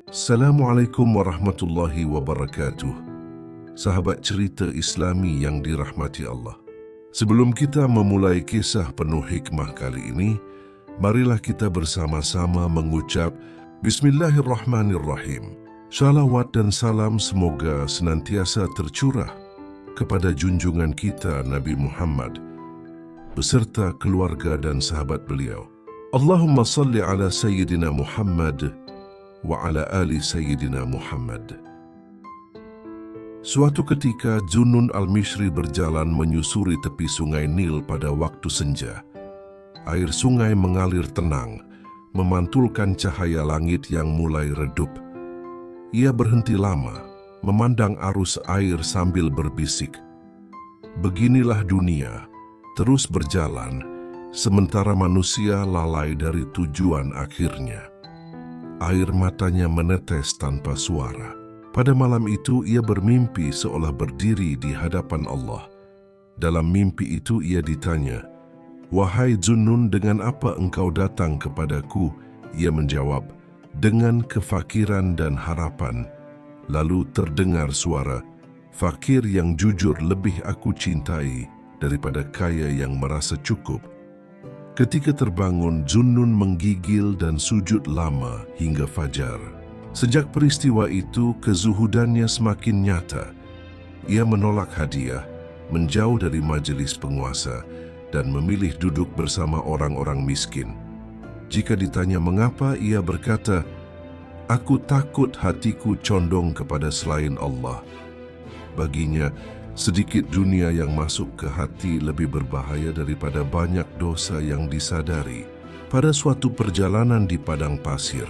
Assalamualaikum warahmatullahi wabarakatuh. Sahabat cerita Islami yang dirahmati Allah. Sebelum kita memulai kisah penuh hikmah kali ini, marilah kita bersama-sama mengucap Bismillahirrahmanirrahim. Shalawat dan salam semoga senantiasa tercurah kepada junjungan kita Nabi Muhammad beserta keluarga dan sahabat beliau. Allahumma salli ala Sayyidina Muhammad wa ala ali Sayyidina Muhammad. Suatu ketika Zunnun al-Mishri berjalan menyusuri tepi sungai Nil pada waktu senja. Air sungai mengalir tenang, memantulkan cahaya langit yang mulai redup. Ia berhenti lama, memandang arus air sambil berbisik. Beginilah dunia, terus berjalan, sementara manusia lalai dari tujuan akhirnya. Air matanya menetes tanpa suara. Pada malam itu ia bermimpi seolah berdiri di hadapan Allah. Dalam mimpi itu ia ditanya, "Wahai Zunnun, dengan apa engkau datang kepadaku?" Ia menjawab, "Dengan kefakiran dan harapan." Lalu terdengar suara, "Fakir yang jujur lebih aku cintai daripada kaya yang merasa cukup." Ketika terbangun, Zunnun menggigil dan sujud lama hingga fajar. Sejak peristiwa itu, kezuhudannya semakin nyata. Ia menolak hadiah, menjauh dari majelis penguasa, dan memilih duduk bersama orang-orang miskin. Jika ditanya mengapa, ia berkata, "Aku takut hatiku condong kepada selain Allah." Baginya, sedikit dunia yang masuk ke hati lebih berbahaya daripada banyak dosa yang disadari. Pada suatu perjalanan di padang pasir,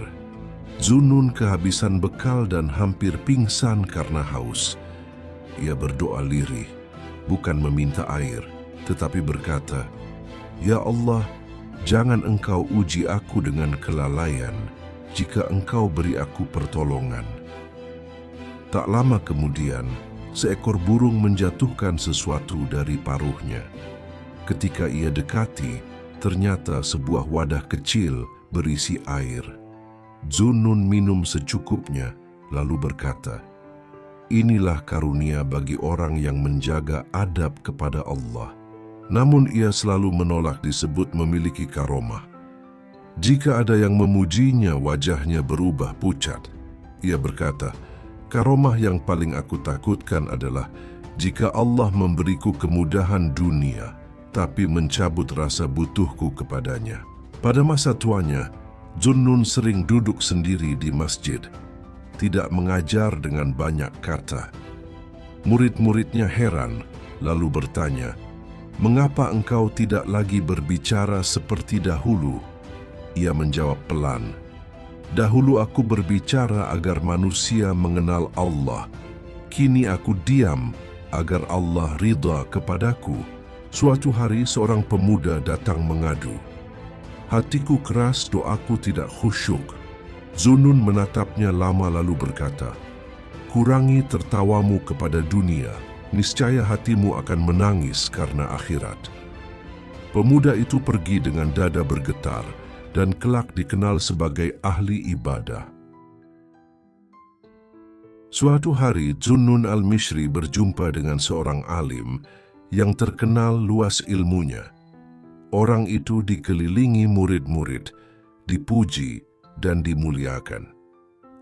Zunnun kehabisan bekal dan hampir pingsan karena haus. Ia berdoa lirih, bukan meminta air, tetapi berkata, "Ya Allah, jangan engkau uji aku dengan kelalaian jika engkau beri aku pertolongan." Tak lama kemudian, seekor burung menjatuhkan sesuatu dari paruhnya. Ketika ia dekati, ternyata sebuah wadah kecil berisi air. Zunnun minum secukupnya, lalu berkata, "Inilah karunia bagi orang yang menjaga adab kepada Allah." Namun ia selalu menolak disebut memiliki karomah. Jika ada yang memujinya, wajahnya berubah pucat. Ia berkata, "Karomah yang paling aku takutkan adalah jika Allah memberiku kemudahan dunia, tapi mencabut rasa butuhku kepadanya." Pada masa tuanya, Zunnun sering duduk sendiri di masjid, tidak mengajar dengan banyak kata. Murid-muridnya heran, lalu bertanya, "Mengapa engkau tidak lagi berbicara seperti dahulu?" Ia menjawab pelan, "Dahulu aku berbicara agar manusia mengenal Allah. Kini aku diam agar Allah ridha kepadaku." Suatu hari seorang pemuda datang mengadu, "Hatiku keras, doaku tidak khusyuk." Zunnun menatapnya lama lalu berkata, "Kurangi tertawamu kepada dunia, niscaya hatimu akan menangis karena akhirat." Pemuda itu pergi dengan dada bergetar, dan kelak dikenal sebagai ahli ibadah. Suatu hari, Zunnun al-Mishri berjumpa dengan seorang alim yang terkenal luas ilmunya. Orang itu dikelilingi murid-murid, dipuji dan dimuliakan.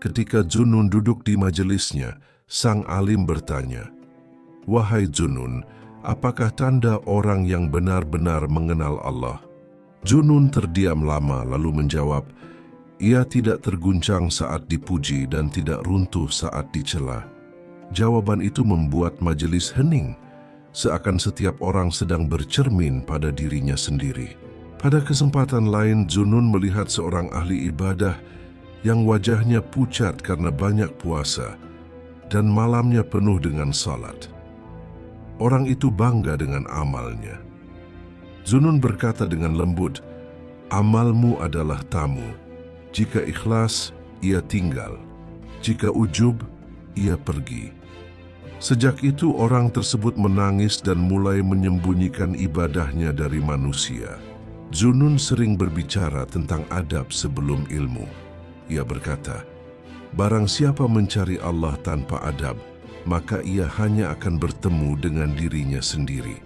Ketika Zunnun duduk di majelisnya, sang alim bertanya, "Wahai Zunnun, apakah tanda orang yang benar-benar mengenal Allah?" Zunnun terdiam lama lalu menjawab, "Ia tidak terguncang saat dipuji dan tidak runtuh saat dicela." Jawaban itu membuat majelis hening, seakan setiap orang sedang bercermin pada dirinya sendiri. Pada kesempatan lain, Zunnun melihat seorang ahli ibadah yang wajahnya pucat karena banyak puasa dan malamnya penuh dengan salat. Orang itu bangga dengan amalnya. Zunnun berkata dengan lembut, "Amalmu adalah tamu. Jika ikhlas, ia tinggal. Jika ujub, ia pergi." Sejak itu orang tersebut menangis dan mulai menyembunyikan ibadahnya dari manusia. Zunnun sering berbicara tentang adab sebelum ilmu. Ia berkata, Barang siapa mencari Allah tanpa adab, maka ia hanya akan bertemu dengan dirinya sendiri.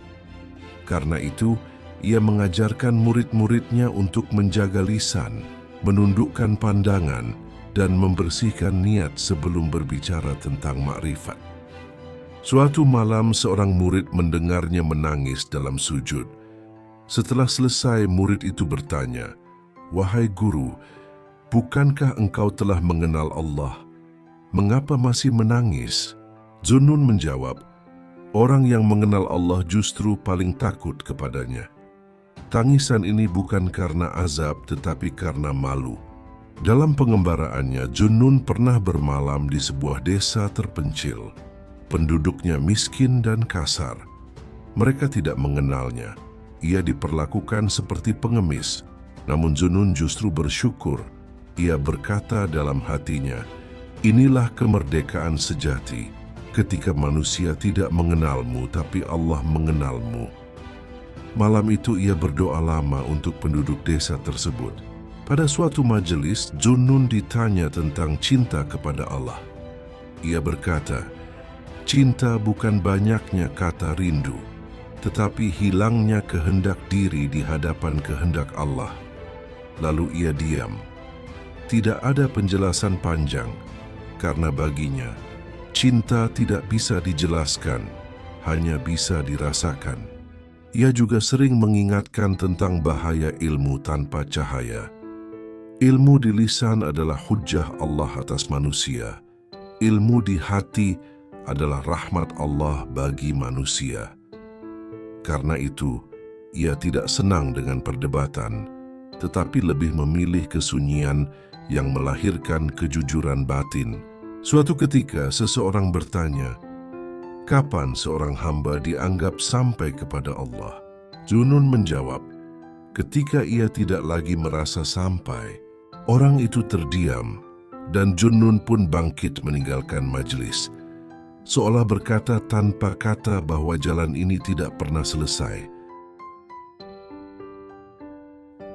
Karena itu, ia mengajarkan murid-muridnya untuk menjaga lisan, menundukkan pandangan, dan membersihkan niat sebelum berbicara tentang makrifat. Suatu malam seorang murid mendengarnya menangis dalam sujud. Setelah selesai, murid itu bertanya, "Wahai guru, bukankah engkau telah mengenal Allah? Mengapa masih menangis?" Zunnun menjawab, "Orang yang mengenal Allah justru paling takut kepadanya. Tangisan ini bukan karena azab tetapi karena malu." Dalam pengembaraannya, Zunnun pernah bermalam di sebuah desa terpencil. Penduduknya miskin dan kasar. Mereka tidak mengenalnya. Ia diperlakukan seperti pengemis. Namun Zunnun justru bersyukur. Ia berkata dalam hatinya, "Inilah kemerdekaan sejati, ketika manusia tidak mengenalmu tapi Allah mengenalmu." Malam itu ia berdoa lama untuk penduduk desa tersebut. Pada suatu majelis, Zunnun ditanya tentang cinta kepada Allah. Ia berkata, "Cinta bukan banyaknya kata rindu, tetapi hilangnya kehendak diri di hadapan kehendak Allah." Lalu ia diam. Tidak ada penjelasan panjang, karena baginya, cinta tidak bisa dijelaskan, hanya bisa dirasakan. Ia juga sering mengingatkan tentang bahaya ilmu tanpa cahaya. Ilmu di lisan adalah hujjah Allah atas manusia. Ilmu di hati adalah rahmat Allah bagi manusia. Karena itu, ia tidak senang dengan perdebatan, tetapi lebih memilih kesunyian yang melahirkan kejujuran batin. Suatu ketika, seseorang bertanya, "Kapan seorang hamba dianggap sampai kepada Allah?" Zunnun menjawab, "Ketika ia tidak lagi merasa sampai." Orang itu terdiam, dan Zunnun pun bangkit meninggalkan majelis, seolah berkata tanpa kata bahwa jalan ini tidak pernah selesai.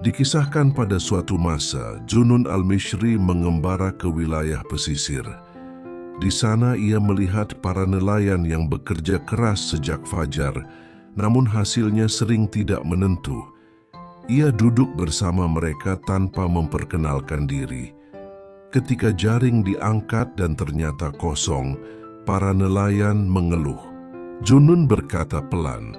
Dikisahkan pada suatu masa, Zunnun al-Mishri mengembara ke wilayah pesisir. Di sana ia melihat para nelayan yang bekerja keras sejak fajar, namun hasilnya sering tidak menentu. Ia duduk bersama mereka tanpa memperkenalkan diri. Ketika jaring diangkat dan ternyata kosong, para nelayan mengeluh. Zunnun berkata pelan,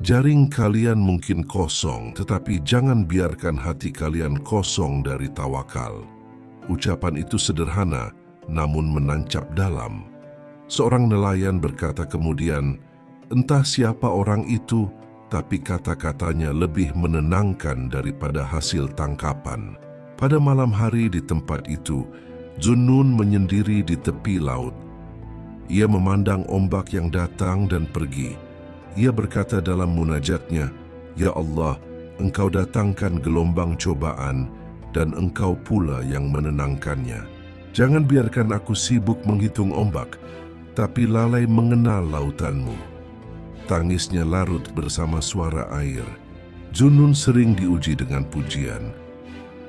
"Jaring kalian mungkin kosong, tetapi jangan biarkan hati kalian kosong dari tawakal." Ucapan itu sederhana, namun menancap dalam. Seorang nelayan berkata kemudian, "Entah siapa orang itu, tapi kata-katanya lebih menenangkan daripada hasil tangkapan." Pada malam hari di tempat itu, Zunnun menyendiri di tepi laut. Ia memandang ombak yang datang dan pergi. Ia berkata dalam munajatnya, "Ya Allah, Engkau datangkan gelombang cobaan dan Engkau pula yang menenangkannya. Jangan biarkan aku sibuk menghitung ombak, tapi lalai mengenal lautan-Mu." Tangisnya larut bersama suara air. Zunnun sering diuji dengan pujian.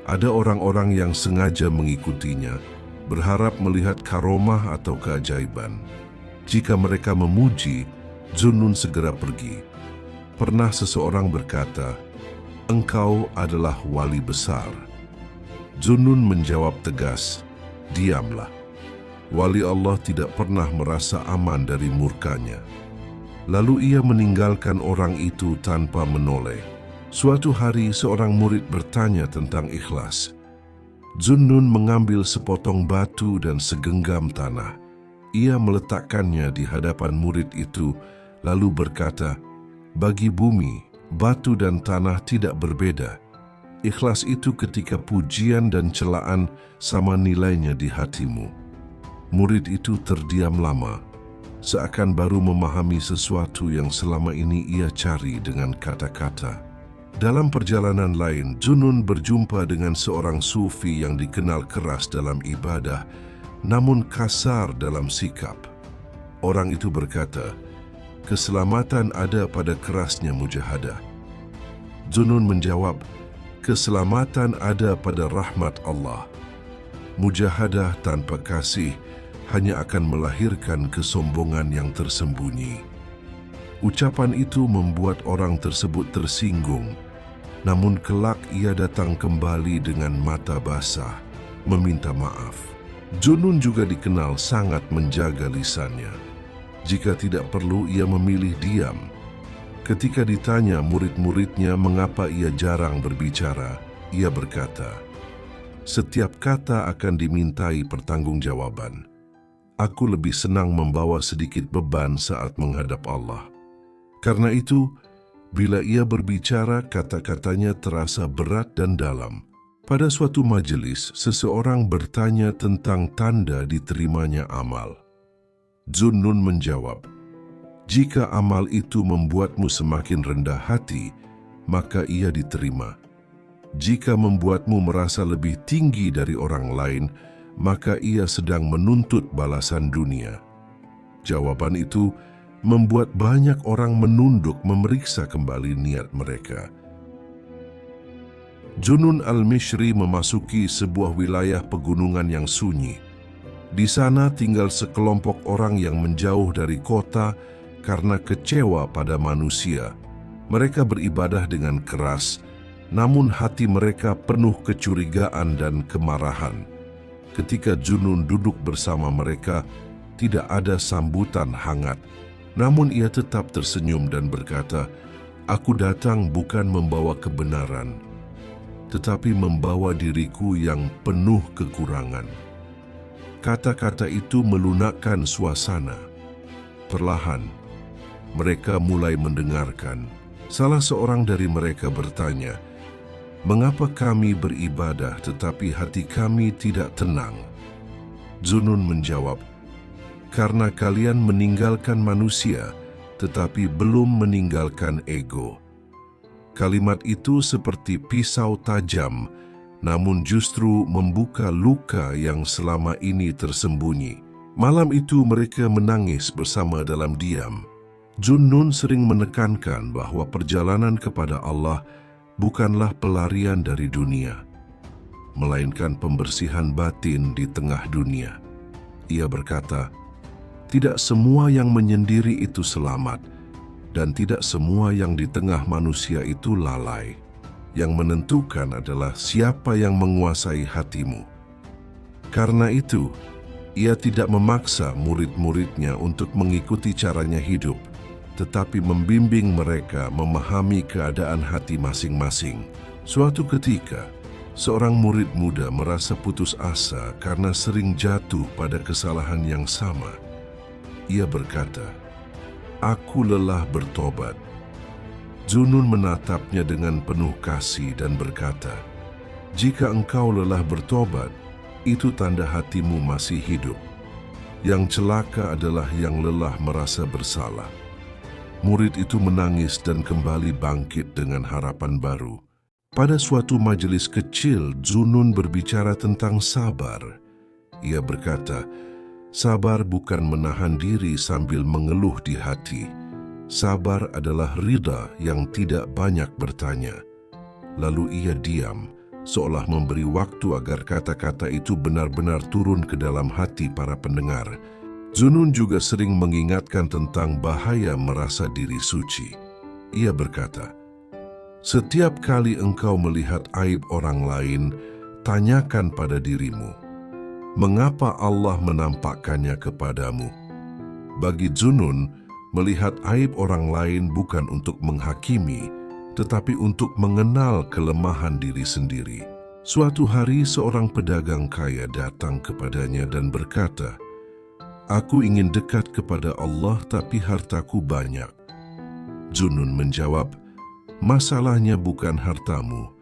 Ada orang-orang yang sengaja mengikutinya, berharap melihat karomah atau keajaiban. Jika mereka memuji, Zunnun segera pergi. Pernah seseorang berkata, "Engkau adalah wali besar." Zunnun menjawab tegas, "Diamlah. Wali Allah tidak pernah merasa aman dari murkanya." Lalu ia meninggalkan orang itu tanpa menoleh. Suatu hari seorang murid bertanya tentang ikhlas. Zunnun mengambil sepotong batu dan segenggam tanah. Ia meletakkannya di hadapan murid itu, lalu berkata, "Bagi bumi, batu dan tanah tidak berbeda. Ikhlas itu ketika pujian dan celaan sama nilainya di hatimu." Murid itu terdiam lama, seakan baru memahami sesuatu yang selama ini ia cari dengan kata-kata. Dalam perjalanan lain, Zunnun berjumpa dengan seorang sufi yang dikenal keras dalam ibadah, namun kasar dalam sikap. Orang itu berkata, "Keselamatan ada pada kerasnya mujahadah." Zunnun menjawab, "Keselamatan ada pada rahmat Allah." Mujahadah tanpa kasih hanya akan melahirkan kesombongan yang tersembunyi. Ucapan itu membuat orang tersebut tersinggung, namun kelak ia datang kembali dengan mata basah, meminta maaf. Junun juga dikenal sangat menjaga lisannya. Jika tidak perlu, ia memilih diam. Ketika ditanya murid-muridnya mengapa ia jarang berbicara, ia berkata, "Setiap kata akan dimintai pertanggungjawaban. Aku lebih senang membawa sedikit beban saat menghadap Allah." Karena itu, bila ia berbicara, kata-katanya terasa berat dan dalam. Pada suatu majelis, seseorang bertanya tentang tanda diterimanya amal. Zunnun menjawab, "Jika amal itu membuatmu semakin rendah hati, maka ia diterima. Jika membuatmu merasa lebih tinggi dari orang lain, maka ia sedang menuntut balasan dunia." Jawaban itu membuat banyak orang menunduk memeriksa kembali niat mereka. Junun al-Mishri memasuki sebuah wilayah pegunungan yang sunyi. Di sana tinggal sekelompok orang yang menjauh dari kota karena kecewa pada manusia. Mereka beribadah dengan keras, namun hati mereka penuh kecurigaan dan kemarahan. Ketika Junun duduk bersama mereka, tidak ada sambutan hangat. Namun ia tetap tersenyum dan berkata, "Aku datang bukan membawa kebenaran, tetapi membawa diriku yang penuh kekurangan." Kata-kata itu melunakkan suasana. Perlahan, mereka mulai mendengarkan. Salah seorang dari mereka bertanya, "Mengapa kami beribadah tetapi hati kami tidak tenang?" Junun menjawab, "Karena kalian meninggalkan manusia, tetapi belum meninggalkan ego." Kalimat itu seperti pisau tajam, namun justru membuka luka yang selama ini tersembunyi. Malam itu mereka menangis bersama dalam diam. Junun sering menekankan bahwa perjalanan kepada Allah bukanlah pelarian dari dunia, melainkan pembersihan batin di tengah dunia. Ia berkata, "Tidak semua yang menyendiri itu selamat, dan tidak semua yang di tengah manusia itu lalai. Yang menentukan adalah siapa yang menguasai hatimu." Karena itu, ia tidak memaksa murid-muridnya untuk mengikuti caranya hidup, tetapi membimbing mereka memahami keadaan hati masing-masing. Suatu ketika, seorang murid muda merasa putus asa karena sering jatuh pada kesalahan yang sama. Ia berkata, "Aku lelah bertobat." Junun menatapnya dengan penuh kasih dan berkata, "Jika engkau lelah bertobat, itu tanda hatimu masih hidup. Yang celaka adalah yang lelah merasa bersalah." Murid itu menangis dan kembali bangkit dengan harapan baru. Pada suatu majelis kecil, Junun berbicara tentang sabar. Ia berkata, "Sabar bukan menahan diri sambil mengeluh di hati. Sabar adalah ridha yang tidak banyak bertanya." Lalu ia diam, seolah memberi waktu agar kata-kata itu benar-benar turun ke dalam hati para pendengar. Junun juga sering mengingatkan tentang bahaya merasa diri suci. Ia berkata, "Setiap kali engkau melihat aib orang lain, tanyakan pada dirimu, mengapa Allah menampakkannya kepadamu?" Bagi Junun, melihat aib orang lain bukan untuk menghakimi, tetapi untuk mengenal kelemahan diri sendiri. Suatu hari seorang pedagang kaya datang kepadanya dan berkata, "Aku ingin dekat kepada Allah tapi hartaku banyak." Junun menjawab, "Masalahnya bukan hartamu,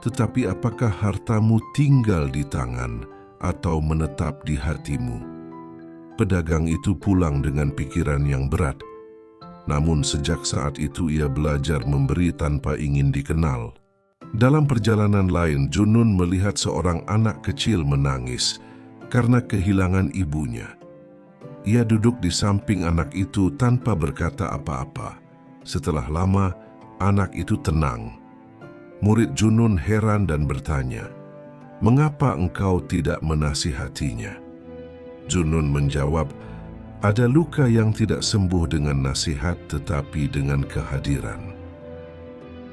tetapi apakah hartamu tinggal di tangan atau menetap di hatimu?" Pedagang itu pulang dengan pikiran yang berat. Namun sejak saat itu ia belajar memberi tanpa ingin dikenal. Dalam perjalanan lain, Junun melihat seorang anak kecil menangis karena kehilangan ibunya. Ia duduk di samping anak itu tanpa berkata apa-apa. Setelah lama, anak itu tenang. Murid Junun heran dan bertanya, Mengapa engkau tidak menasihatinya?" Zunnun menjawab, "Ada luka yang tidak sembuh dengan nasihat tetapi dengan kehadiran."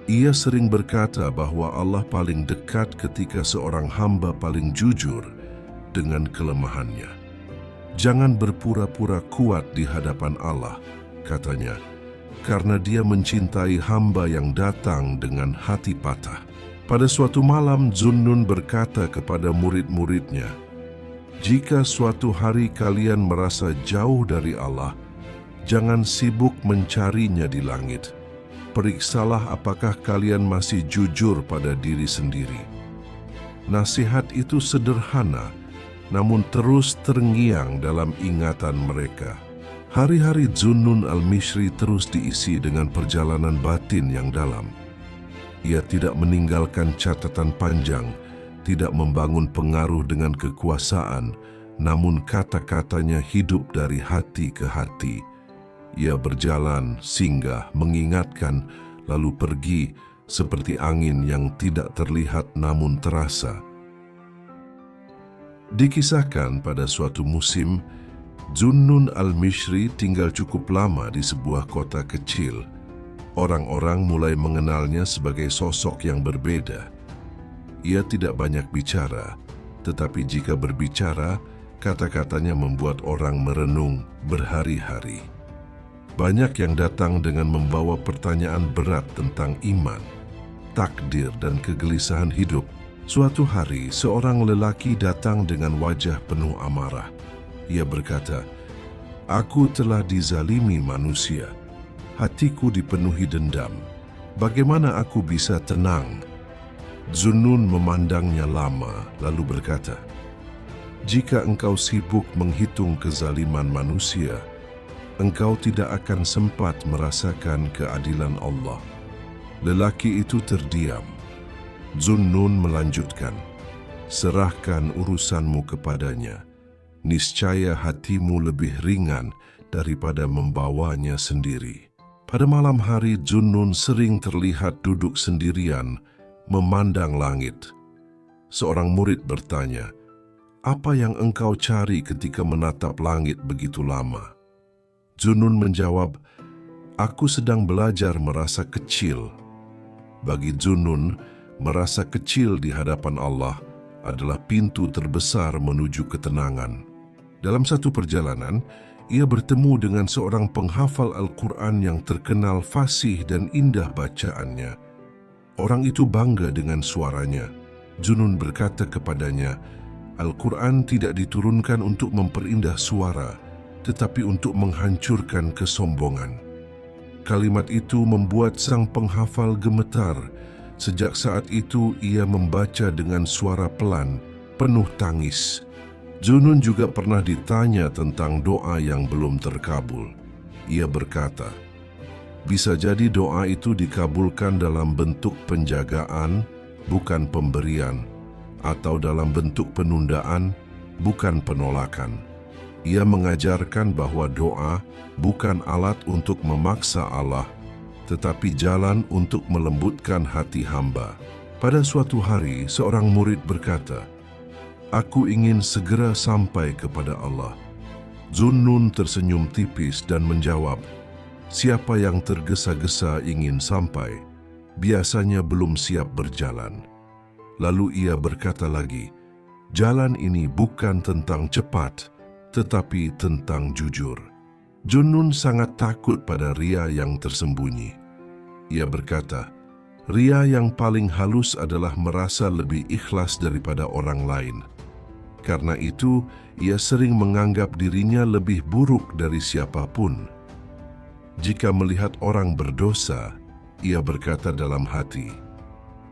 Ia sering berkata bahwa Allah paling dekat ketika seorang hamba paling jujur dengan kelemahannya. "Jangan berpura-pura kuat di hadapan Allah," katanya, "karena Dia mencintai hamba yang datang dengan hati patah." Pada suatu malam, Zunnun berkata kepada murid-muridnya, "Jika suatu hari kalian merasa jauh dari Allah, jangan sibuk mencarinya di langit. Periksalah apakah kalian masih jujur pada diri sendiri." Nasihat itu sederhana, namun terus terngiang dalam ingatan mereka. Hari-hari Zunnun al-Mishri terus diisi dengan perjalanan batin yang dalam. Ia tidak meninggalkan catatan panjang, tidak membangun pengaruh dengan kekuasaan, namun kata-katanya hidup dari hati ke hati. Ia berjalan, singgah, mengingatkan, lalu pergi seperti angin yang tidak terlihat namun terasa. Dikisahkan pada suatu musim, Zunnun al-Mishri tinggal cukup lama di sebuah kota kecil. Orang-orang mulai mengenalnya sebagai sosok yang berbeda. Ia tidak banyak bicara, tetapi jika berbicara, kata-katanya membuat orang merenung berhari-hari. Banyak yang datang dengan membawa pertanyaan berat tentang iman, takdir, dan kegelisahan hidup. Suatu hari, seorang lelaki datang dengan wajah penuh amarah. Ia berkata, "Aku telah dizalimi manusia. Hatiku dipenuhi dendam. Bagaimana aku bisa tenang?" Zunnun memandangnya lama, lalu berkata, "Jika engkau sibuk menghitung kezaliman manusia, engkau tidak akan sempat merasakan keadilan Allah." Lelaki itu terdiam. Zunnun melanjutkan, "Serahkan urusanmu kepadanya. Niscaya hatimu lebih ringan daripada membawanya sendiri." Pada malam hari, Zunnun sering terlihat duduk sendirian, memandang langit. Seorang murid bertanya, "Apa yang engkau cari ketika menatap langit begitu lama?" Zunnun menjawab, "Aku sedang belajar merasa kecil." Bagi Zunnun, merasa kecil di hadapan Allah adalah pintu terbesar menuju ketenangan. Dalam satu perjalanan, ia bertemu dengan seorang penghafal Al-Quran yang terkenal fasih dan indah bacaannya. Orang itu bangga dengan suaranya. Zunnun berkata kepadanya, "Al-Quran tidak diturunkan untuk memperindah suara, tetapi untuk menghancurkan kesombongan." Kalimat itu membuat sang penghafal gemetar. Sejak saat itu ia membaca dengan suara pelan, penuh tangis. Zunnun juga pernah ditanya tentang doa yang belum terkabul. Ia berkata, "Bisa jadi doa itu dikabulkan dalam bentuk penjagaan, bukan pemberian, atau dalam bentuk penundaan, bukan penolakan." Ia mengajarkan bahwa doa bukan alat untuk memaksa Allah, tetapi jalan untuk melembutkan hati hamba. Pada suatu hari, seorang murid berkata, "Aku ingin segera sampai kepada Allah." Zunnun tersenyum tipis dan menjawab, "Siapa yang tergesa-gesa ingin sampai, biasanya belum siap berjalan." Lalu ia berkata lagi, "Jalan ini bukan tentang cepat, tetapi tentang jujur." Zunnun sangat takut pada ria yang tersembunyi. Ia berkata, ria yang paling halus adalah merasa lebih ikhlas daripada orang lain. Karena itu, ia sering menganggap dirinya lebih buruk dari siapapun. Jika melihat orang berdosa, ia berkata dalam hati,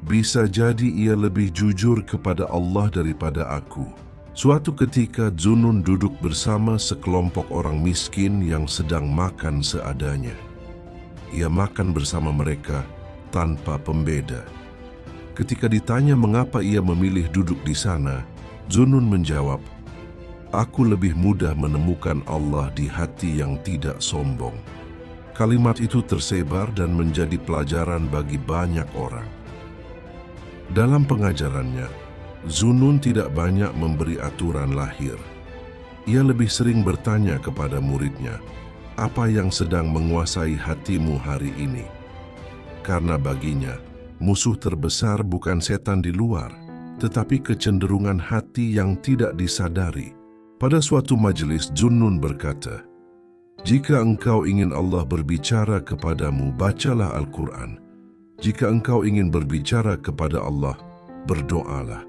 "Bisa jadi ia lebih jujur kepada Allah daripada aku." Suatu ketika, Zunnun duduk bersama sekelompok orang miskin yang sedang makan seadanya. Ia makan bersama mereka tanpa pembeda. Ketika ditanya mengapa ia memilih duduk di sana, Zunnun menjawab, "Aku lebih mudah menemukan Allah di hati yang tidak sombong." Kalimat itu tersebar dan menjadi pelajaran bagi banyak orang. Dalam pengajarannya, Zunnun tidak banyak memberi aturan lahir. Ia lebih sering bertanya kepada muridnya, apa yang sedang menguasai hatimu hari ini? Karena baginya, musuh terbesar bukan setan di luar, tetapi kecenderungan hati yang tidak disadari. Pada suatu majelis, Zunnun berkata, jika engkau ingin Allah berbicara kepadamu, bacalah Al-Quran. Jika engkau ingin berbicara kepada Allah, berdoalah.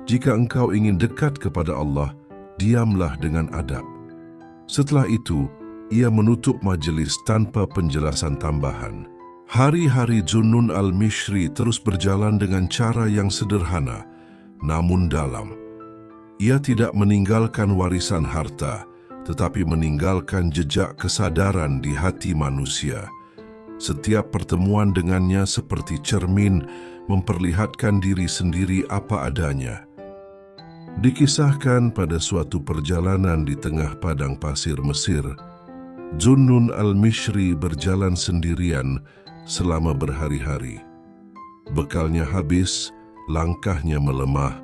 Jika engkau ingin dekat kepada Allah, diamlah dengan adab. Setelah itu, ia menutup majelis tanpa penjelasan tambahan. Hari-hari Zunnun al-Mishri terus berjalan dengan cara yang sederhana, namun dalam. Ia tidak meninggalkan warisan harta, tetapi meninggalkan jejak kesadaran di hati manusia. Setiap pertemuan dengannya seperti cermin memperlihatkan diri sendiri apa adanya. Dikisahkan pada suatu perjalanan di tengah padang pasir Mesir, Zunnun al-Mishri berjalan sendirian selama berhari-hari. Bekalnya habis, langkahnya melemah,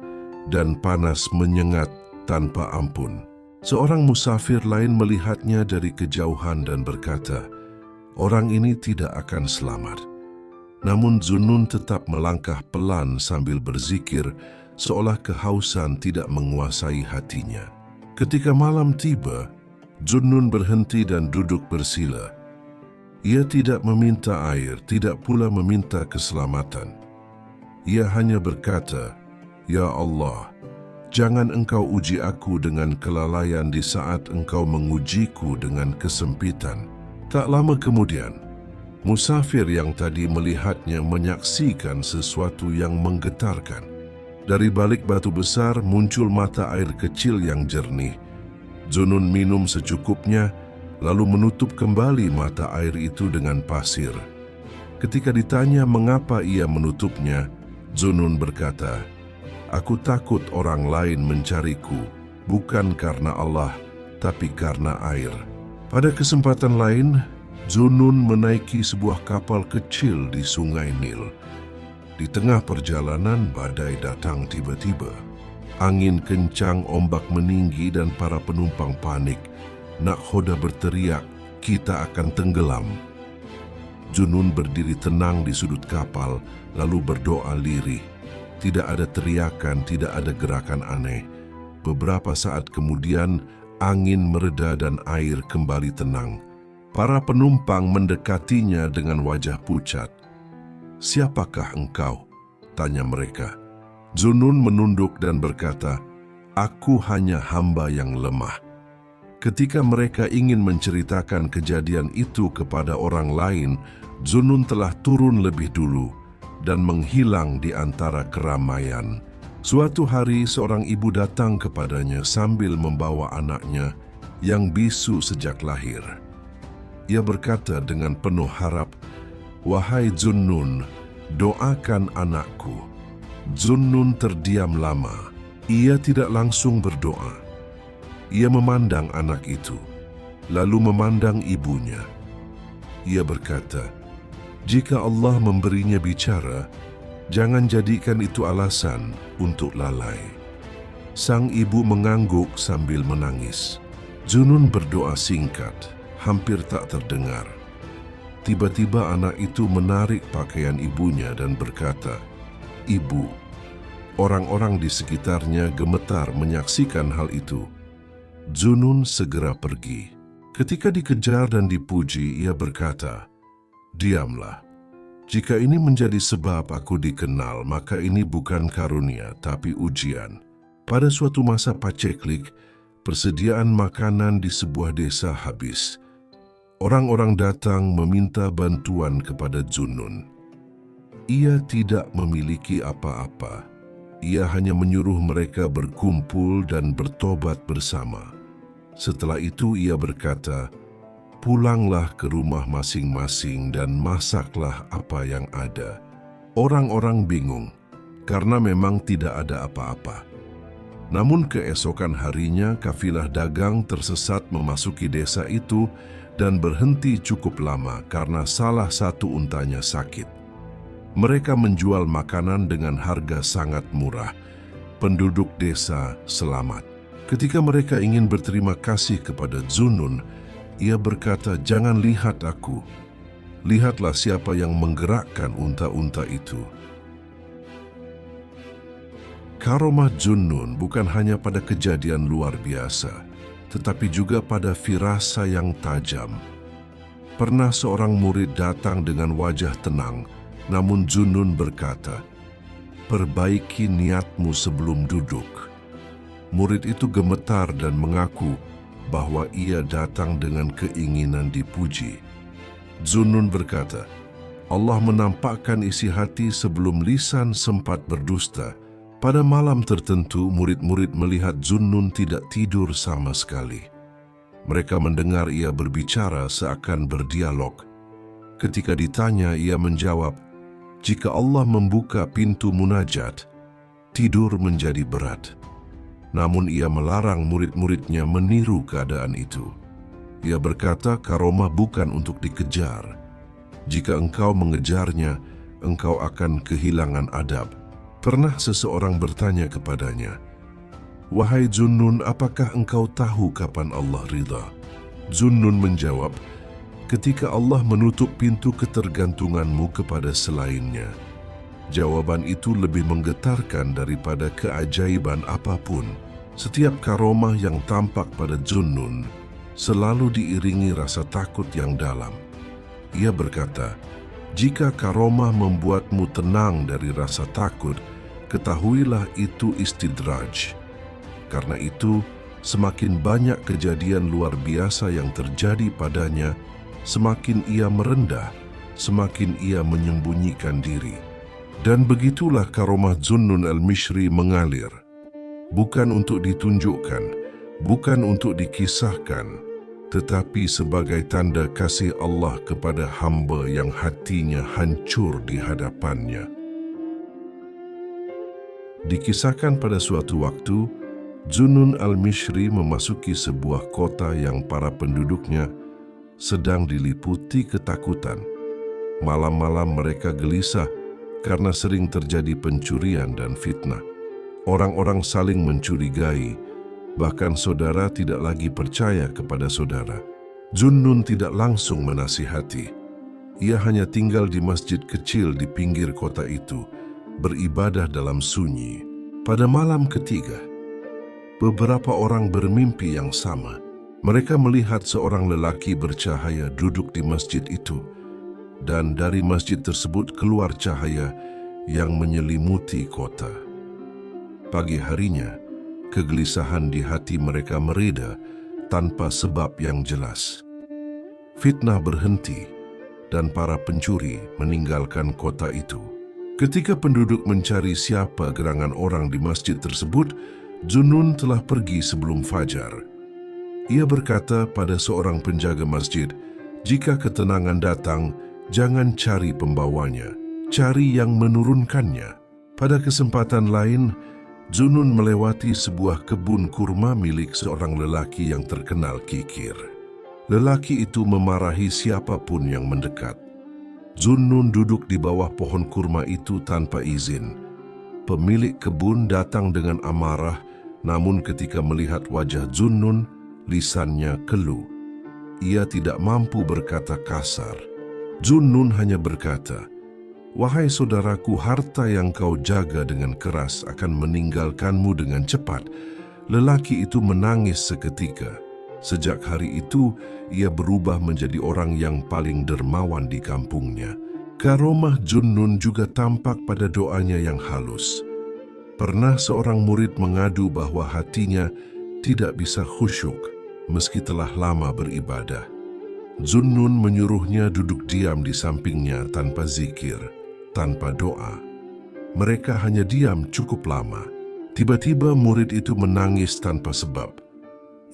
dan panas menyengat tanpa ampun. Seorang musafir lain melihatnya dari kejauhan dan berkata, orang ini tidak akan selamat. Namun Zunnun tetap melangkah pelan sambil berzikir, seolah kehausan tidak menguasai hatinya. Ketika malam tiba, Zunnun berhenti dan duduk bersila. Ia tidak meminta air, tidak pula meminta keselamatan. Ia hanya berkata, Ya Allah, jangan engkau uji aku dengan kelalaian di saat engkau mengujiku dengan kesempitan. Tak lama kemudian, musafir yang tadi melihatnya menyaksikan sesuatu yang menggetarkan. Dari balik batu besar muncul mata air kecil yang jernih. Zunnun minum secukupnya, lalu menutup kembali mata air itu dengan pasir. Ketika ditanya mengapa ia menutupnya, Zunnun berkata, aku takut orang lain mencariku, bukan karena Allah, tapi karena air. Pada kesempatan lain, Zunnun menaiki sebuah kapal kecil di Sungai Nil. Di tengah perjalanan, badai datang tiba-tiba. Angin kencang, ombak meninggi, dan para penumpang panik. Nakhoda berteriak, kita akan tenggelam. Zunnun berdiri tenang di sudut kapal, lalu berdoa lirih. Tidak ada teriakan, tidak ada gerakan aneh. Beberapa saat kemudian, angin mereda dan air kembali tenang. Para penumpang mendekatinya dengan wajah pucat. Siapakah engkau? Tanya mereka. Zunnun menunduk dan berkata, aku hanya hamba yang lemah. Ketika mereka ingin menceritakan kejadian itu kepada orang lain, Zunnun telah turun lebih dulu dan menghilang di antara keramaian. Suatu hari seorang ibu datang kepadanya sambil membawa anaknya yang bisu sejak lahir. Ia berkata dengan penuh harap, wahai Zunnun, doakan anakku. Zunnun terdiam lama. Ia tidak langsung berdoa. Ia memandang anak itu, lalu memandang ibunya. Ia berkata, jika Allah memberinya bicara, jangan jadikan itu alasan untuk lalai. Sang ibu mengangguk sambil menangis. Zunnun berdoa singkat, hampir tak terdengar. Tiba-tiba anak itu menarik pakaian ibunya dan berkata, Ibu. Orang-orang di sekitarnya gemetar menyaksikan hal itu. Zunnun segera pergi. Ketika dikejar dan dipuji, ia berkata, diamlah. Jika ini menjadi sebab aku dikenal, maka ini bukan karunia, tapi ujian. Pada suatu masa paceklik, persediaan makanan di sebuah desa habis. Orang-orang datang meminta bantuan kepada Zunnun. Ia tidak memiliki apa-apa. Ia hanya menyuruh mereka berkumpul dan bertobat bersama. Setelah itu ia berkata, pulanglah ke rumah masing-masing dan masaklah apa yang ada. Orang-orang bingung, karena memang tidak ada apa-apa. Namun keesokan harinya kafilah dagang tersesat memasuki desa itu dan berhenti cukup lama karena salah satu untanya sakit. Mereka menjual makanan dengan harga sangat murah. penduduk desa selamat. Ketika mereka ingin berterima kasih kepada Zunnun, ia berkata, "Jangan lihat aku. Lihatlah siapa yang menggerakkan unta-unta itu." Karomah Zunnun bukan hanya pada kejadian luar biasa, tetapi juga pada firasa yang tajam. Pernah seorang murid datang dengan wajah tenang, namun Zunnun berkata, "Perbaiki niatmu sebelum duduk." Murid itu gemetar dan mengaku bahwa ia datang dengan keinginan dipuji. Zunnun berkata, "Allah menampakkan isi hati sebelum lisan sempat berdusta." Pada malam tertentu, murid-murid melihat Zunnun tidak tidur sama sekali. Mereka mendengar ia berbicara seakan berdialog. Ketika ditanya, ia menjawab, "Jika Allah membuka pintu munajat, tidur menjadi berat." Namun ia melarang murid-muridnya meniru keadaan itu. Ia berkata, karomah bukan untuk dikejar. Jika engkau mengejarnya, engkau akan kehilangan adab. Pernah seseorang bertanya kepadanya, "Wahai Zunnun, apakah engkau tahu kapan Allah ridha?" Zunnun menjawab, "Ketika Allah menutup pintu ketergantunganmu kepada selainnya." Jawaban itu lebih menggetarkan daripada keajaiban apapun. Setiap karomah yang tampak pada Zunnun selalu diiringi rasa takut yang dalam. Ia berkata, "Jika karomah membuatmu tenang dari rasa takut, ketahuilah itu istidraj. Karena itu, semakin banyak kejadian luar biasa yang terjadi padanya, semakin ia merendah, semakin ia menyembunyikan diri." Dan begitulah karomah Zunnun al-Mishri mengalir. Bukan untuk ditunjukkan, bukan untuk dikisahkan, tetapi sebagai tanda kasih Allah kepada hamba yang hatinya hancur di hadapannya. Dikisahkan pada suatu waktu, Zunnun al-Mishri memasuki sebuah kota yang para penduduknya sedang diliputi ketakutan. Malam-malam mereka gelisah karena sering terjadi pencurian dan fitnah. Orang-orang saling mencurigai, bahkan saudara tidak lagi percaya kepada saudara. Zunnun tidak langsung menasihati. Ia hanya tinggal di masjid kecil di pinggir kota itu, beribadah dalam sunyi. Pada malam ketiga, beberapa orang bermimpi yang sama. Mereka melihat seorang lelaki bercahaya duduk di masjid itu, dan dari masjid tersebut keluar cahaya yang menyelimuti kota. Pagi harinya, kegelisahan di hati mereka mereda tanpa sebab yang jelas. Fitnah berhenti dan para pencuri meninggalkan kota itu. Ketika penduduk mencari siapa gerangan orang di masjid tersebut, Zunnun telah pergi sebelum fajar. Ia berkata pada seorang penjaga masjid, "Jika ketenangan datang, jangan cari pembawanya, cari yang menurunkannya." Pada kesempatan lain, Zunnun melewati sebuah kebun kurma milik seorang lelaki yang terkenal kikir. Lelaki itu memarahi siapapun yang mendekat. Zunnun duduk di bawah pohon kurma itu tanpa izin. Pemilik kebun datang dengan amarah, namun ketika melihat wajah Zunnun, lisannya keluh. Ia tidak mampu berkata kasar. Zunnun hanya berkata, "Wahai saudaraku, harta yang kau jaga dengan keras akan meninggalkanmu dengan cepat." Lelaki itu menangis seketika. Sejak hari itu, ia berubah menjadi orang yang paling dermawan di kampungnya. Karomah Zunnun juga tampak pada doanya yang halus. Pernah seorang murid mengadu bahwa hatinya tidak bisa khusyuk meski telah lama beribadah. Zunnun menyuruhnya duduk diam di sampingnya tanpa zikir, tanpa doa. Mereka hanya diam cukup lama. Tiba-tiba murid itu menangis tanpa sebab.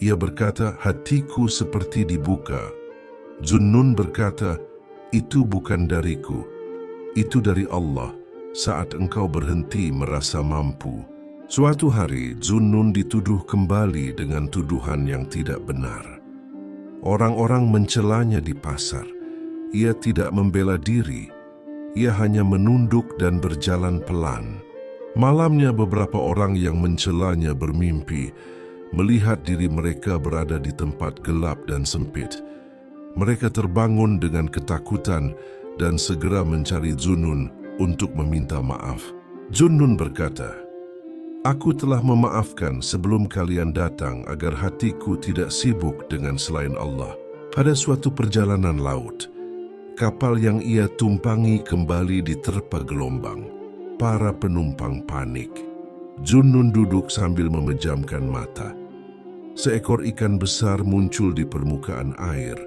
Ia berkata, "Hatiku seperti dibuka." Zunnun berkata, "Itu bukan dariku, itu dari Allah saat engkau berhenti merasa mampu." Suatu hari, Zunnun dituduh kembali dengan tuduhan yang tidak benar. Orang-orang mencelanya di pasar. Ia tidak membela diri. Ia hanya menunduk dan berjalan pelan. Malamnya beberapa orang yang mencelanya bermimpi, melihat diri mereka berada di tempat gelap dan sempit. Mereka terbangun dengan ketakutan dan segera mencari Zunnun untuk meminta maaf. Zunnun berkata, "Aku telah memaafkan sebelum kalian datang agar hatiku tidak sibuk dengan selain Allah." Pada suatu perjalanan laut, kapal yang ia tumpangi kembali diterpa gelombang. Para penumpang panik. Zunnun duduk sambil memejamkan mata. Seekor ikan besar muncul di permukaan air,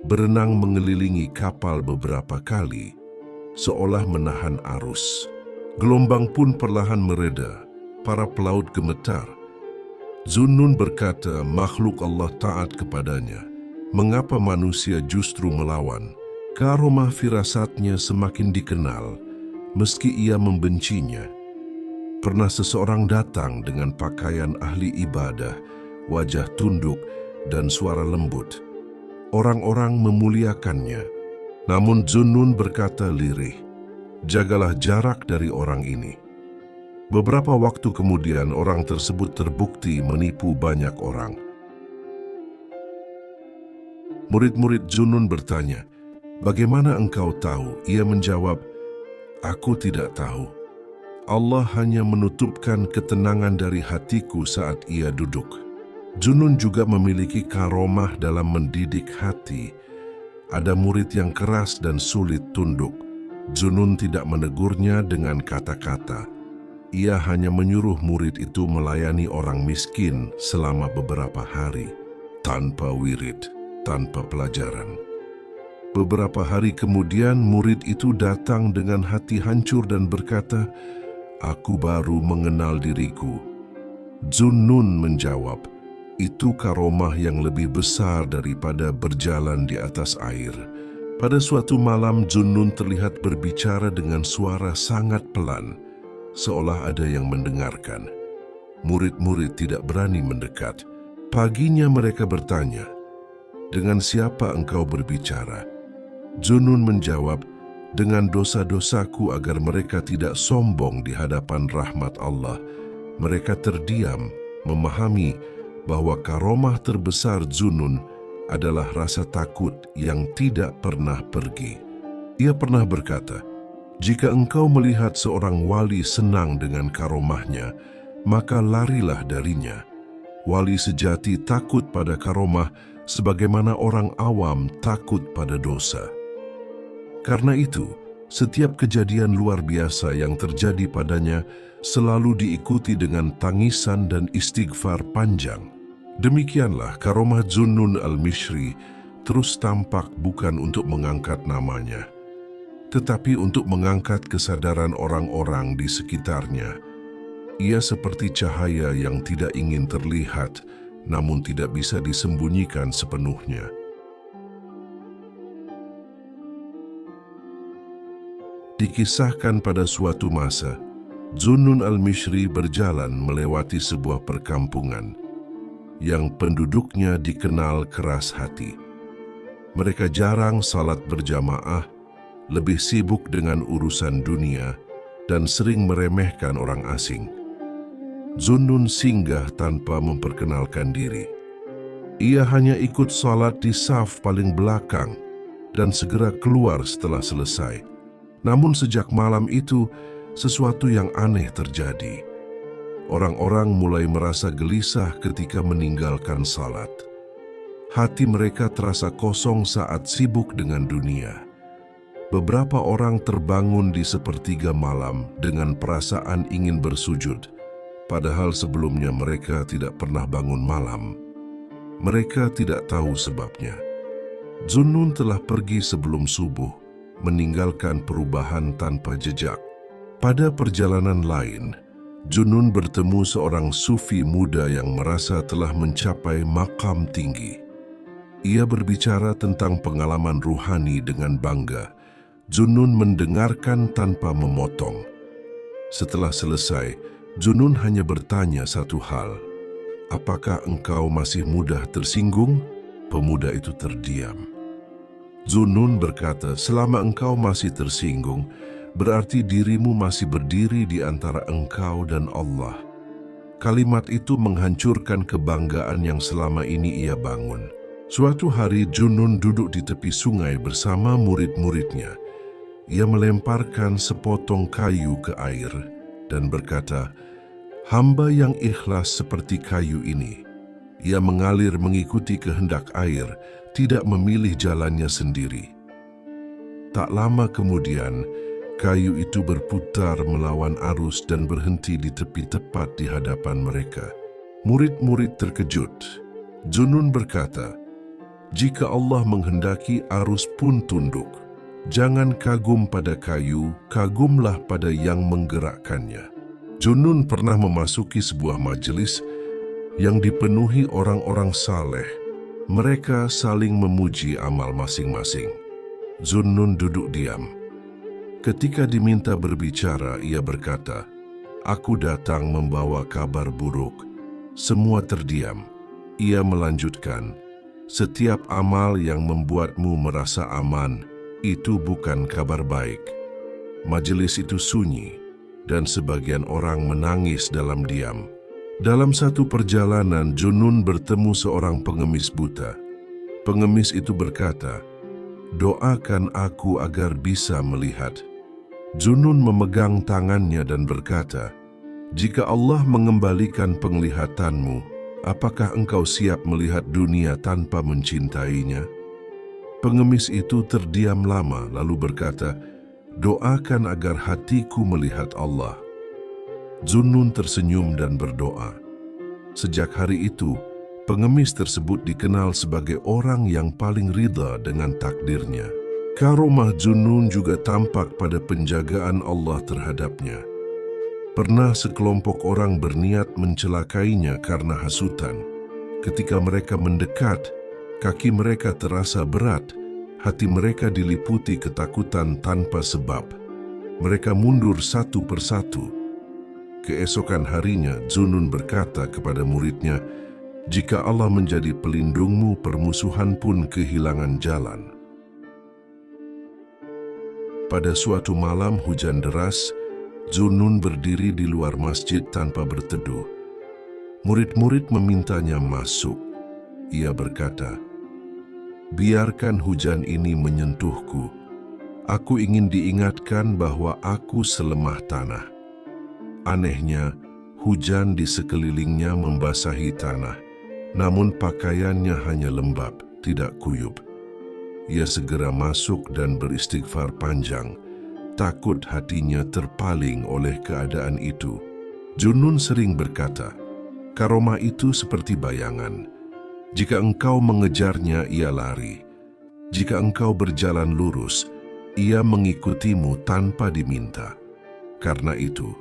berenang mengelilingi kapal beberapa kali, seolah menahan arus. Gelombang pun perlahan mereda. Para pelaut gemetar. Zunnun berkata makhluk Allah taat kepadanya. Mengapa manusia justru melawan? Karomah firasatnya semakin dikenal, meski ia membencinya. Pernah seseorang datang dengan pakaian ahli ibadah, wajah tunduk, dan suara lembut. Orang-orang memuliakannya. Namun Zunnun berkata lirih, "Jagalah jarak dari orang ini." Beberapa waktu kemudian orang tersebut terbukti menipu banyak orang. Murid-murid Zunnun bertanya, "Bagaimana engkau tahu?" Ia menjawab, "Aku tidak tahu. Allah hanya menutupkan ketenangan dari hatiku saat ia duduk." Zunnun juga memiliki karomah dalam mendidik hati. Ada murid yang keras dan sulit tunduk. Zunnun tidak menegurnya dengan kata-kata. Ia hanya menyuruh murid itu melayani orang miskin selama beberapa hari, tanpa wirid, tanpa pelajaran. Beberapa hari kemudian murid itu datang dengan hati hancur dan berkata, "Aku baru mengenal diriku." Zunnun menjawab, "Itu karomah yang lebih besar daripada berjalan di atas air." Pada suatu malam Zunnun terlihat berbicara dengan suara sangat pelan, seolah ada yang mendengarkan. Murid-murid tidak berani mendekat. Paginya mereka bertanya, "Dengan siapa engkau berbicara?" Zunnun menjawab, "Dengan dosa-dosaku agar mereka tidak sombong di hadapan rahmat Allah." Mereka terdiam, memahami bahwa karomah terbesar Zunnun adalah rasa takut yang tidak pernah pergi. Ia pernah berkata, "Jika engkau melihat seorang wali senang dengan karomahnya, maka larilah darinya. Wali sejati takut pada karomah sebagaimana orang awam takut pada dosa." Karena itu, setiap kejadian luar biasa yang terjadi padanya selalu diikuti dengan tangisan dan istighfar panjang. Demikianlah karomah Zunnun al-Mishri terus tampak bukan untuk mengangkat namanya, tetapi untuk mengangkat kesadaran orang-orang di sekitarnya. Ia seperti cahaya yang tidak ingin terlihat, namun tidak bisa disembunyikan sepenuhnya. Dikisahkan pada suatu masa, Zunnun al-Mishri berjalan melewati sebuah perkampungan yang penduduknya dikenal keras hati. Mereka jarang salat berjamaah, lebih sibuk dengan urusan dunia, dan sering meremehkan orang asing. Zunnun singgah tanpa memperkenalkan diri. Ia hanya ikut salat di saf paling belakang dan segera keluar setelah selesai. Namun sejak malam itu, sesuatu yang aneh terjadi. Orang-orang mulai merasa gelisah ketika meninggalkan salat. Hati mereka terasa kosong saat sibuk dengan dunia. Beberapa orang terbangun di sepertiga malam dengan perasaan ingin bersujud, padahal sebelumnya mereka tidak pernah bangun malam. Mereka tidak tahu sebabnya. Zunnun telah pergi sebelum subuh, meninggalkan perubahan tanpa jejak. Pada perjalanan lain, Zunnun bertemu seorang sufi muda yang merasa telah mencapai makam tinggi. Ia berbicara tentang pengalaman ruhani dengan bangga. Zunnun mendengarkan tanpa memotong. Setelah selesai, Zunnun hanya bertanya satu hal, "Apakah engkau masih mudah tersinggung?" Pemuda itu terdiam. Zunnun berkata, "Selama engkau masih tersinggung, berarti dirimu masih berdiri di antara engkau dan Allah. Kalimat itu menghancurkan kebanggaan yang selama ini ia bangun. Suatu hari Junun duduk di tepi sungai bersama murid-muridnya. Ia melemparkan sepotong kayu ke air dan berkata, "Hamba yang ikhlas seperti kayu ini." Ia mengalir mengikuti kehendak air, tidak memilih jalannya sendiri. Tak lama kemudian, kayu itu berputar melawan arus dan berhenti di tepi tepat di hadapan mereka. Murid-murid terkejut. Junun berkata, "Jika Allah menghendaki, arus pun tunduk. Jangan kagum pada kayu, kagumlah pada yang menggerakkannya." Junun pernah memasuki sebuah majelis yang dipenuhi orang-orang saleh. Mereka saling memuji amal masing-masing. Junun duduk diam. Ketika diminta berbicara, ia berkata, "Aku datang membawa kabar buruk." Semua terdiam. Ia melanjutkan, "Setiap amal yang membuatmu merasa aman, itu bukan kabar baik." Majelis itu sunyi, dan sebagian orang menangis dalam diam. Dalam satu perjalanan, Junun bertemu seorang pengemis buta. Pengemis itu berkata, "Doakan aku agar bisa melihat." Junun memegang tangannya dan berkata, "Jika Allah mengembalikan penglihatanmu, apakah engkau siap melihat dunia tanpa mencintainya?" Pengemis itu terdiam lama lalu berkata, "Doakan agar hatiku melihat Allah." Junun tersenyum dan berdoa. Sejak hari itu, pengemis tersebut dikenal sebagai orang yang paling ridha dengan takdirnya. Karomah Junun juga tampak pada penjagaan Allah terhadapnya. Pernah sekelompok orang berniat mencelakainya karena hasutan. Ketika mereka mendekat, kaki mereka terasa berat, hati mereka diliputi ketakutan tanpa sebab. Mereka mundur satu persatu. Keesokan harinya, Junun berkata kepada muridnya, "Jika Allah menjadi pelindungmu, permusuhan pun kehilangan jalan." Pada suatu malam hujan deras, Junun berdiri di luar masjid tanpa berteduh. Murid-murid memintanya masuk. Ia berkata, "Biarkan hujan ini menyentuhku. Aku ingin diingatkan bahwa aku selemah tanah." Anehnya, hujan di sekelilingnya membasahi tanah, namun pakaiannya hanya lembab, tidak kuyup. Ia segera masuk dan beristighfar panjang, takut hatinya terpaling oleh keadaan itu. Junun sering berkata, "Karomah itu seperti bayangan. Jika engkau mengejarnya, ia lari. Jika engkau berjalan lurus, ia mengikutimu tanpa diminta." Karena itu,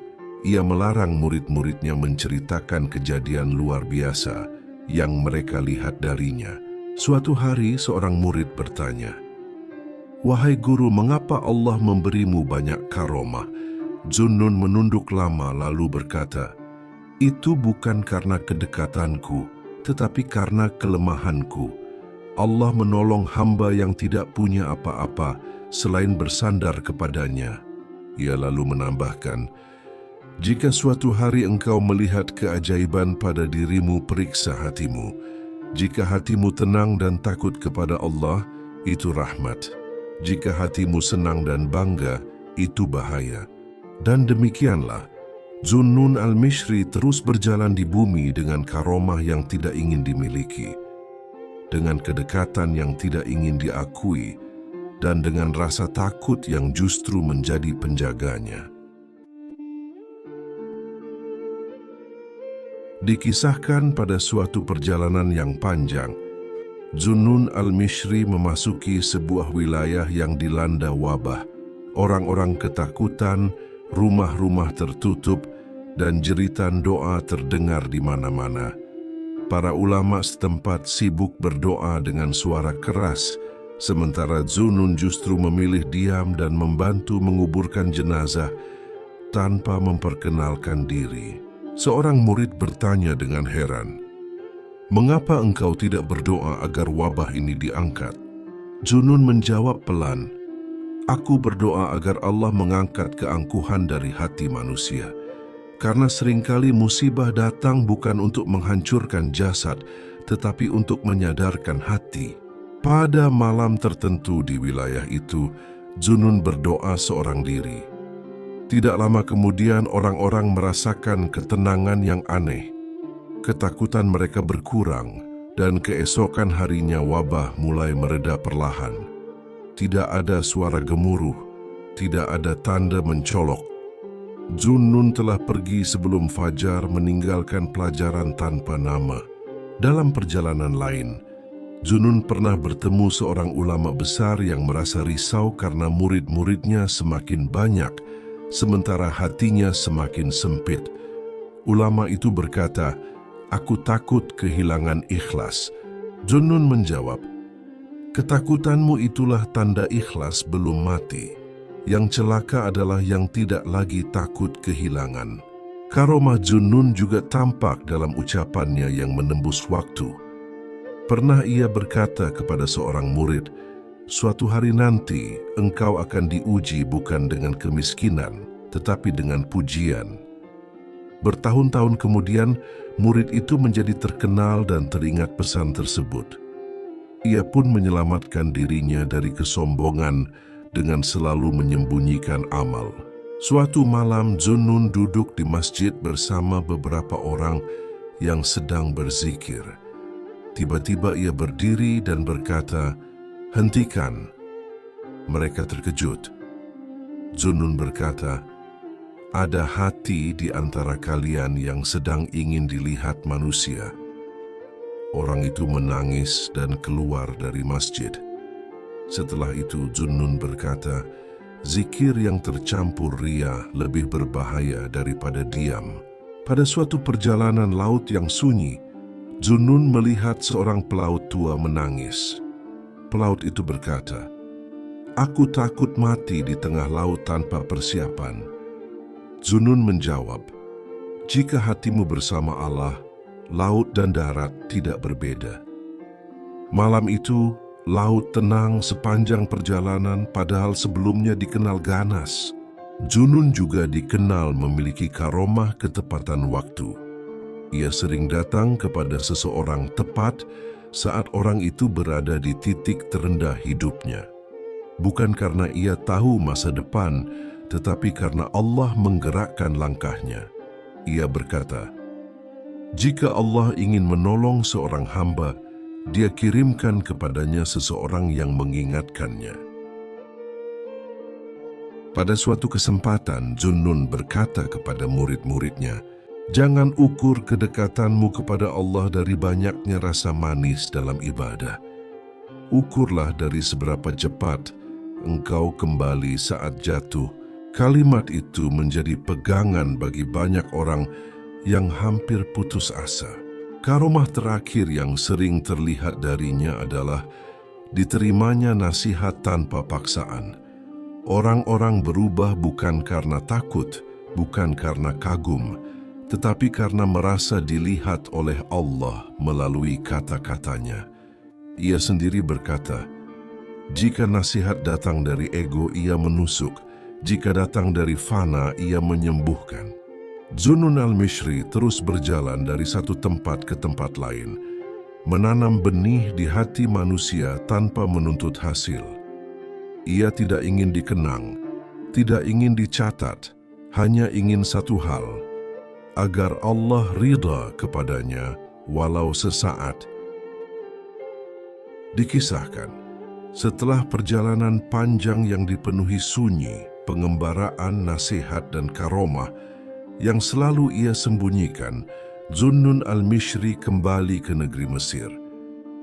ia melarang murid-muridnya menceritakan kejadian luar biasa yang mereka lihat darinya. Suatu hari, seorang murid bertanya, "Wahai guru, mengapa Allah memberimu banyak karomah?" Junun menunduk lama lalu berkata, "Itu bukan karena kedekatanku, tetapi karena kelemahanku. Allah menolong hamba yang tidak punya apa-apa selain bersandar kepadanya." Ia lalu menambahkan, "Jika suatu hari engkau melihat keajaiban pada dirimu, periksa hatimu. Jika hatimu tenang dan takut kepada Allah, itu rahmat. Jika hatimu senang dan bangga, itu bahaya." Dan demikianlah, Junun al-Mishri terus berjalan di bumi dengan karomah yang tidak ingin dimiliki, dengan kedekatan yang tidak ingin diakui, dan dengan rasa takut yang justru menjadi penjaganya. Dikisahkan pada suatu perjalanan yang panjang, Junun al-Mishri memasuki sebuah wilayah yang dilanda wabah. Orang-orang ketakutan, rumah-rumah tertutup, dan jeritan doa terdengar di mana-mana. Para ulama setempat sibuk berdoa dengan suara keras, sementara Junun justru memilih diam dan membantu menguburkan jenazah tanpa memperkenalkan diri. Seorang murid bertanya dengan heran, "Mengapa engkau tidak berdoa agar wabah ini diangkat?" Junun menjawab pelan, Aku berdoa agar Allah mengangkat keangkuhan dari hati manusia. Karena seringkali musibah datang bukan untuk menghancurkan jasad, tetapi untuk menyadarkan hati. Pada malam tertentu di wilayah itu, Zunun berdoa seorang diri. Tidak lama kemudian orang-orang merasakan ketenangan yang aneh. Ketakutan mereka berkurang dan keesokan harinya wabah mulai mereda perlahan. Tidak ada suara gemuruh, tidak ada tanda mencolok. Zunun telah pergi sebelum fajar meninggalkan pelajaran tanpa nama. Dalam perjalanan lain, Zunun pernah bertemu seorang ulama besar yang merasa risau karena murid-muridnya semakin banyak, sementara hatinya semakin sempit. Ulama itu berkata, "Aku takut kehilangan ikhlas." Zunun menjawab, "Ketakutanmu itulah tanda ikhlas belum mati. Yang celaka adalah yang tidak lagi takut kehilangan." Karomah Zunun juga tampak dalam ucapannya yang menembus waktu. Pernah ia berkata kepada seorang murid, "Suatu hari nanti engkau akan diuji bukan dengan kemiskinan, tetapi dengan pujian." Bertahun-tahun kemudian, murid itu menjadi terkenal dan teringat pesan tersebut. Ia pun menyelamatkan dirinya dari kesombongan dengan selalu menyembunyikan amal. Suatu malam, Zunun duduk di masjid bersama beberapa orang yang sedang berzikir. Tiba-tiba ia berdiri dan berkata, "Hentikan." Mereka terkejut. Zunun berkata, "Ada hati di antara kalian yang sedang ingin dilihat manusia." Orang itu menangis dan keluar dari masjid. Setelah itu Zunun berkata, "Zikir yang tercampur ria lebih berbahaya daripada diam." Pada suatu perjalanan laut yang sunyi, Zunun melihat seorang pelaut tua menangis. Pelaut itu berkata, "Aku takut mati di tengah laut tanpa persiapan." Zunun menjawab, "Jika hatimu bersama Allah, laut dan darat tidak berbeda." Malam itu, laut tenang sepanjang perjalanan padahal sebelumnya dikenal ganas. Zunun juga dikenal memiliki karomah ketepatan waktu. Ia sering datang kepada seseorang tepat saat orang itu berada di titik terendah hidupnya. Bukan karena ia tahu masa depan, tetapi karena Allah menggerakkan langkahnya. Ia berkata, "Jika Allah ingin menolong seorang hamba, Dia kirimkan kepadanya seseorang yang mengingatkannya." Pada suatu kesempatan, Zunun berkata kepada murid-muridnya, "Jangan ukur kedekatanmu kepada Allah dari banyaknya rasa manis dalam ibadah. Ukurlah dari seberapa cepat engkau kembali saat jatuh." Kalimat itu menjadi pegangan bagi banyak orang yang hampir putus asa. Karomah terakhir yang sering terlihat darinya adalah diterimanya nasihat tanpa paksaan. Orang-orang berubah bukan karena takut, bukan karena kagum, tetapi karena merasa dilihat oleh Allah melalui kata-katanya. Ia sendiri berkata, "Jika nasihat datang dari ego, ia menusuk. Jika datang dari fana, ia menyembuhkan." Zunun al-Mishri terus berjalan dari satu tempat ke tempat lain, menanam benih di hati manusia tanpa menuntut hasil. Ia tidak ingin dikenang, tidak ingin dicatat, hanya ingin satu hal, agar Allah ridha kepadanya walau sesaat. Dikisahkan, setelah perjalanan panjang yang dipenuhi sunyi, pengembaraan, nasihat, dan karomah yang selalu ia sembunyikan, Zunun al-Mishri kembali ke negeri Mesir.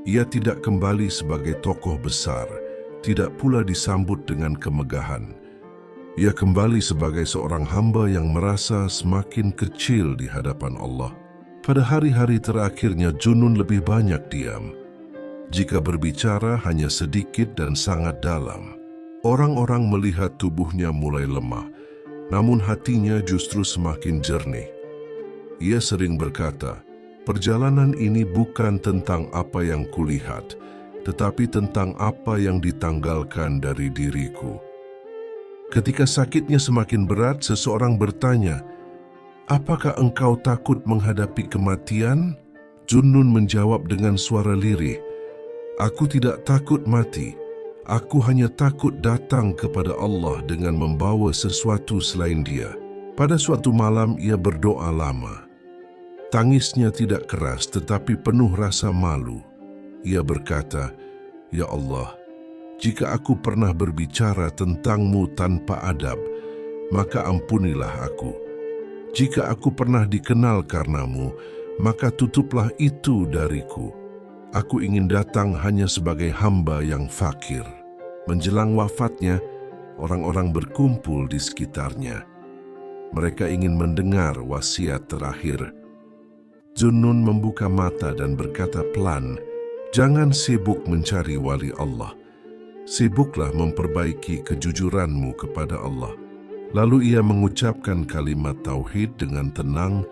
Ia tidak kembali sebagai tokoh besar, tidak pula disambut dengan kemegahan. Ia kembali sebagai seorang hamba yang merasa semakin kecil di hadapan Allah. Pada hari-hari terakhirnya, Zunun lebih banyak diam. Jika berbicara hanya sedikit dan sangat dalam. Orang-orang melihat tubuhnya mulai lemah, namun hatinya justru semakin jernih. Ia sering berkata, "Perjalanan ini bukan tentang apa yang kulihat, tetapi tentang apa yang ditanggalkan dari diriku." Ketika sakitnya semakin berat, seseorang bertanya, "Apakah engkau takut menghadapi kematian?" Junnun menjawab dengan suara lirih, "Aku tidak takut mati. Aku hanya takut datang kepada Allah dengan membawa sesuatu selain Dia." Pada suatu malam ia berdoa lama. Tangisnya tidak keras tetapi penuh rasa malu. Ia berkata, "Ya Allah, jika aku pernah berbicara tentang-Mu tanpa adab, maka ampunilah aku. Jika aku pernah dikenal karena-Mu, maka tutuplah itu dariku. Aku ingin datang hanya sebagai hamba yang fakir." Menjelang wafatnya, orang-orang berkumpul di sekitarnya. Mereka ingin mendengar wasiat terakhir. Junnun membuka mata dan berkata pelan, "Jangan sibuk mencari wali Allah. Sibuklah memperbaiki kejujuranmu kepada Allah." Lalu ia mengucapkan kalimat tauhid dengan tenang,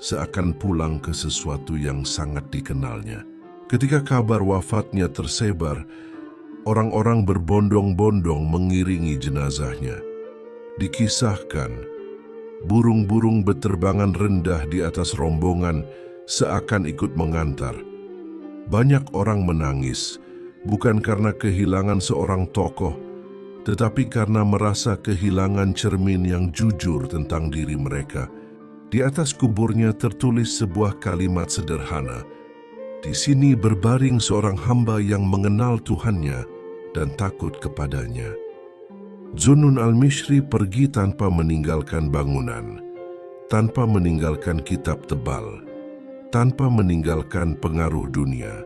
seakan pulang ke sesuatu yang sangat dikenalnya. Ketika kabar wafatnya tersebar, orang-orang berbondong-bondong mengiringi jenazahnya. Dikisahkan, burung-burung berterbangan rendah di atas rombongan seakan ikut mengantar. Banyak orang menangis, bukan karena kehilangan seorang tokoh, tetapi karena merasa kehilangan cermin yang jujur tentang diri mereka. Di atas kuburnya tertulis sebuah kalimat sederhana, "Di sini berbaring seorang hamba yang mengenal Tuhannya dan takut kepadanya." Junnun al-Mishri pergi tanpa meninggalkan bangunan, tanpa meninggalkan kitab tebal, tanpa meninggalkan pengaruh dunia.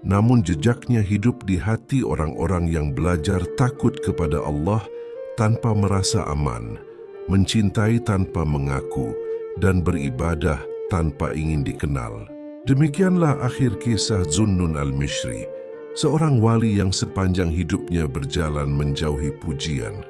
Namun jejaknya hidup di hati orang-orang yang belajar takut kepada Allah tanpa merasa aman, mencintai tanpa mengaku, dan beribadah tanpa ingin dikenal. Demikianlah akhir kisah Junnun al-Mishri, seorang wali yang sepanjang hidupnya berjalan menjauhi pujian.